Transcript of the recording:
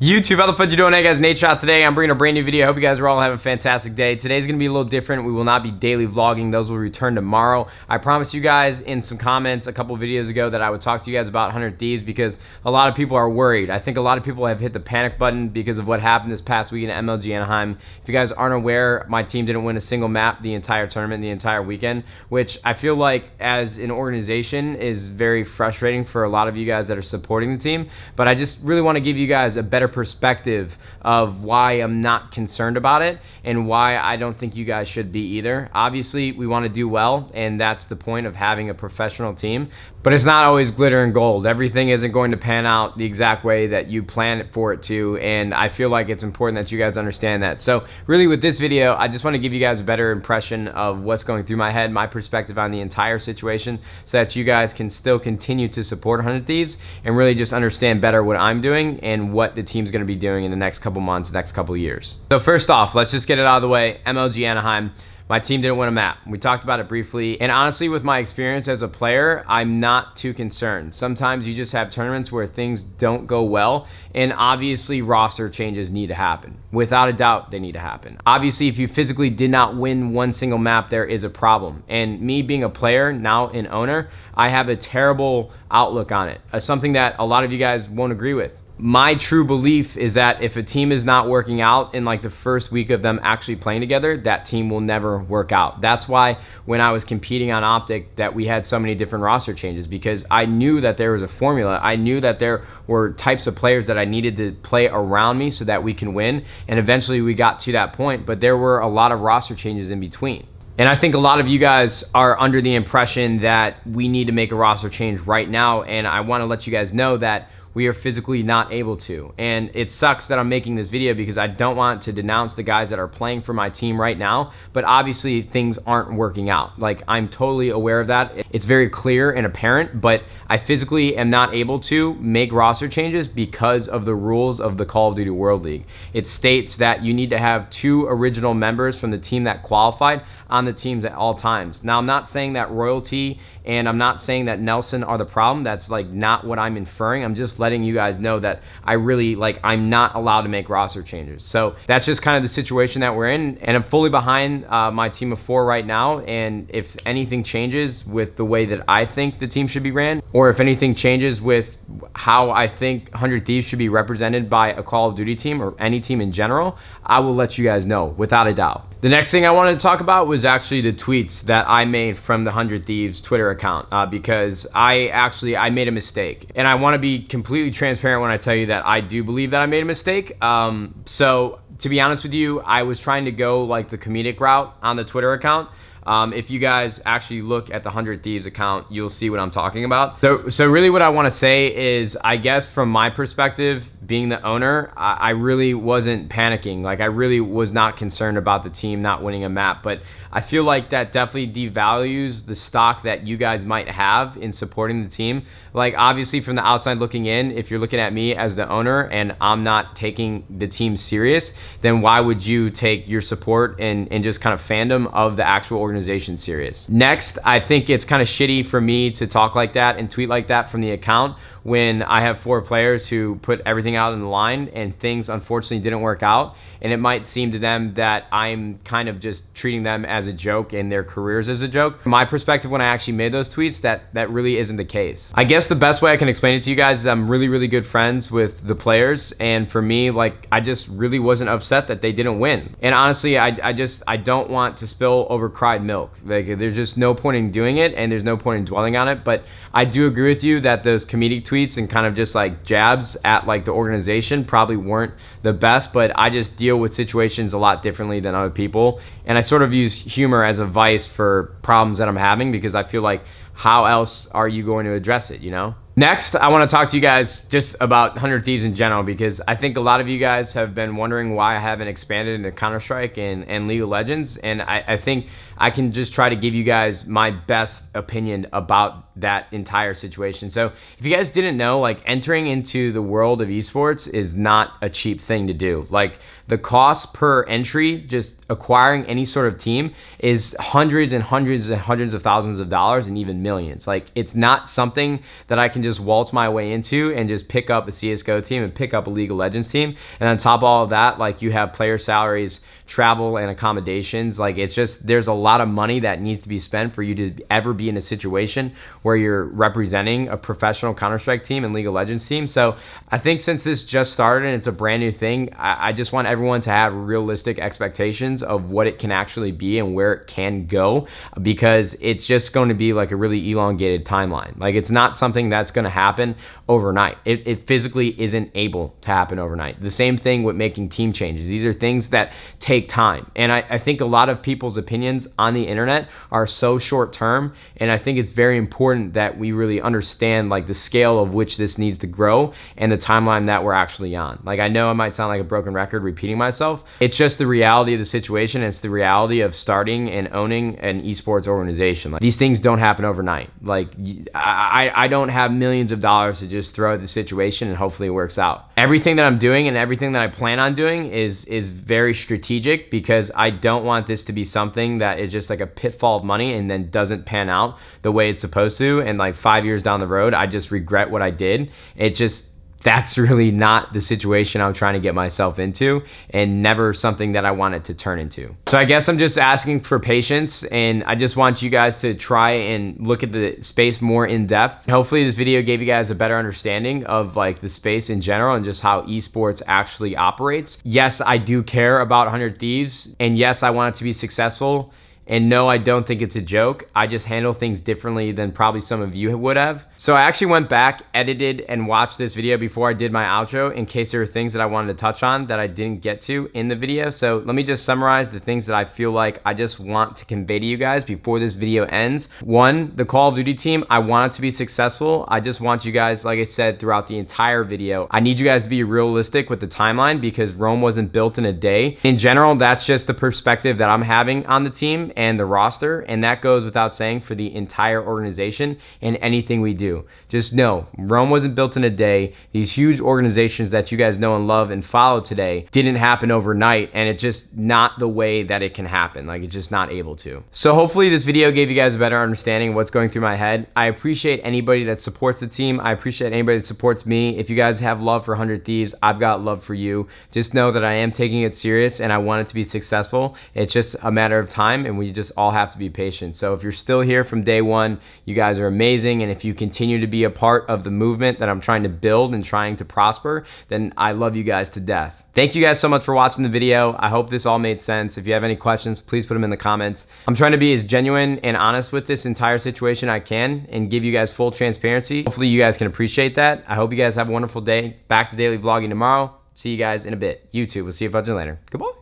YouTube, how the fuck you doing? Hey guys, Nadeshot today. I'm bringing a brand new video. I hope you guys are all having a fantastic day. Today's going to be a little different. We will not be daily vlogging. Those will return tomorrow. I promised you guys in some comments a couple videos ago that I would talk to you guys about 100 Thieves because a lot of people are worried. I think a lot of people have hit the panic button because of what happened this past weekend at MLG Anaheim. If you guys aren't aware, my team didn't win a single map the entire tournament, the entire weekend, which I feel like as an organization is very frustrating for a lot of you guys that are supporting the team. But I just really want to give you guys a better perspective of why I'm not concerned about it and why I don't think you guys should be either. Obviously, we want to do well, and that's the point of having a professional team, but it's not always glitter and gold. Everything isn't going to pan out the exact way that you plan for it to, and I feel like it's important that you guys understand that. So really with this video, I just want to give you guys a better impression of what's going through my head, my perspective on the entire situation, so that you guys can still continue to support 100 Thieves and really just understand better what I'm doing and what the team's going to be doing in the next couple months, next couple years. So first off, let's just get it out of the way. MLG Anaheim. My team didn't win a map. We talked about it briefly. And honestly, with my experience as a player, I'm not too concerned. Sometimes you just have tournaments where things don't go well. And obviously, roster changes need to happen. Without a doubt, they need to happen. Obviously, if you physically did not win one single map, there is a problem. And me being a player, now an owner, I have a terrible outlook on it. Something that a lot of you guys won't agree with. My true belief is that if a team is not working out in like the first week of them actually playing together, that team will never work out. That's why when I was competing on Optic that we had so many different roster changes, because I knew that there was a formula. I knew that there were types of players that I needed to play around me so that we can win. And eventually we got to that point, but there were a lot of roster changes in between. And I think a lot of you guys are under the impression that we need to make a roster change right now. And I want to let you guys know that we are physically not able to. And it sucks that I'm making this video because I don't want to denounce the guys that are playing for my team right now, but obviously things aren't working out. Like, I'm totally aware of that. It's very clear and apparent, but I physically am not able to make roster changes because of the rules of the Call of Duty World League. It states that you need to have 2 original members from the team that qualified on the teams at all times. Now, I'm not saying that Royalty and I'm not saying that Nelson are the problem. That's like not what I'm inferring. I'm just letting you guys know that I'm not allowed to make roster changes. So that's just kind of the situation that we're in, and I'm fully behind my team of 4 right now. And if anything changes with the way that I think the team should be ran, or if anything changes with how I think 100 Thieves should be represented by a Call of Duty team or any team in general, I will let you guys know without a doubt. The next thing I wanted to talk about was actually the tweets that I made from the 100 Thieves Twitter account because I made a mistake, and I want to be completely transparent when I tell you that I do believe that I made a mistake. So to be honest with you, I was trying to go like the comedic route on the Twitter account. If you guys actually look at the 100 Thieves account, you'll see what I'm talking about. So really what I want to say is, I guess from my perspective, being the owner, I really wasn't panicking. Like, I really was not concerned about the team not winning a map, but I feel like that definitely devalues the stock that you guys might have in supporting the team. Like, obviously from the outside looking in, if you're looking at me as the owner and I'm not taking the team serious, then why would you take your support and just kind of fandom of the actual organization serious? Next, I think it's kind of shitty for me to talk like that and tweet like that from the account when I have 4 players who put everything out in the line and things unfortunately didn't work out, and it might seem to them that I'm kind of just treating them as a joke and their careers as a joke. From my perspective, when I actually made those tweets, that really isn't the case. I guess the best way I can explain it to you guys is I'm really, really good friends with the players, and for me, like, I just really wasn't upset that they didn't win. And honestly, I don't want to spill overcried milk. Like, there's just no point in doing it, and there's no point in dwelling on it. But I do agree with you that those comedic tweets and kind of just like jabs at like the organization probably weren't the best, but I just deal with situations a lot differently than other people, and I sort of use humor as a vice for problems that I'm having, because I feel like how else are you going to address it, you know? Next, I want to talk to you guys just about 100 Thieves in general, because I think a lot of you guys have been wondering why I haven't expanded into Counter-Strike and League of Legends, and I think I can just try to give you guys my best opinion about that entire situation. So if you guys didn't know, like, entering into the world of esports is not a cheap thing to do. Like, the cost per entry, just acquiring any sort of team, is hundreds and hundreds and hundreds of thousands of dollars and even millions. Like, it's not something that I can just waltz my way into and just pick up a CSGO team and pick up a League of Legends team. And on top of all of that, like, you have player salaries, travel, and accommodations. Like, it's just, there's a lot of money that needs to be spent for you to ever be in a situation where you're representing a professional Counter-Strike team and League of Legends team. So I think since this just started and it's a brand new thing, I just want everyone to have realistic expectations of what it can actually be and where it can go, because it's just going to be like a really elongated timeline. Like, it's not something that's going to happen overnight. It physically isn't able to happen overnight. The same thing with making team changes. These are things that take time. And I think a lot of people's opinions on the internet are so short term. And I think it's very important that we really understand like the scale of which this needs to grow and the timeline that we're actually on. Like, I know I might sound like a broken record repeating myself. It's just the reality of the situation. It's the reality of starting and owning an esports organization. Like, these things don't happen overnight. Like, I don't have millions of dollars to just throw at the situation and hopefully it works out. Everything that I'm doing and everything that I plan on doing is very strategic, because I don't want this to be something that is just like a pitfall of money and then doesn't pan out the way it's supposed to. And like 5 years down the road, I just regret what I did. That's really not the situation I'm trying to get myself into, and never something that I want it to turn into. So I guess I'm just asking for patience, and I just want you guys to try and look at the space more in depth. Hopefully this video gave you guys a better understanding of like the space in general and just how esports actually operates. Yes, I do care about 100 Thieves, and yes, I want it to be successful. And no, I don't think it's a joke. I just handle things differently than probably some of you would have. So I actually went back, edited, and watched this video before I did my outro in case there were things that I wanted to touch on that I didn't get to in the video. So let me just summarize the things that I feel like I just want to convey to you guys before this video ends. One, the Call of Duty team, I want it to be successful. I just want you guys, like I said throughout the entire video, I need you guys to be realistic with the timeline, because Rome wasn't built in a day. In general, that's just the perspective that I'm having on the team and the roster, and that goes without saying for the entire organization and anything we do. Just know, Rome wasn't built in a day. These huge organizations that you guys know and love and follow today didn't happen overnight, and it's just not the way that it can happen. Like, it's just not able to. So hopefully this video gave you guys a better understanding of what's going through my head. I appreciate anybody that supports the team. I appreciate anybody that supports me. If you guys have love for 100 Thieves, I've got love for you. Just know that I am taking it serious and I want it to be successful. It's just a matter of time, and we just all have to be patient. So if you're still here from day one, you guys are amazing. And if you continue to be a part of the movement that I'm trying to build and trying to prosper, then I love you guys to death. Thank you guys so much for watching the video. I hope this all made sense. If you have any questions, please put them in the comments. I'm trying to be as genuine and honest with this entire situation I can and give you guys full transparency. Hopefully you guys can appreciate that. I hope you guys have a wonderful day. Back to daily vlogging tomorrow. See you guys in a bit. YouTube, we'll see you later. Goodbye.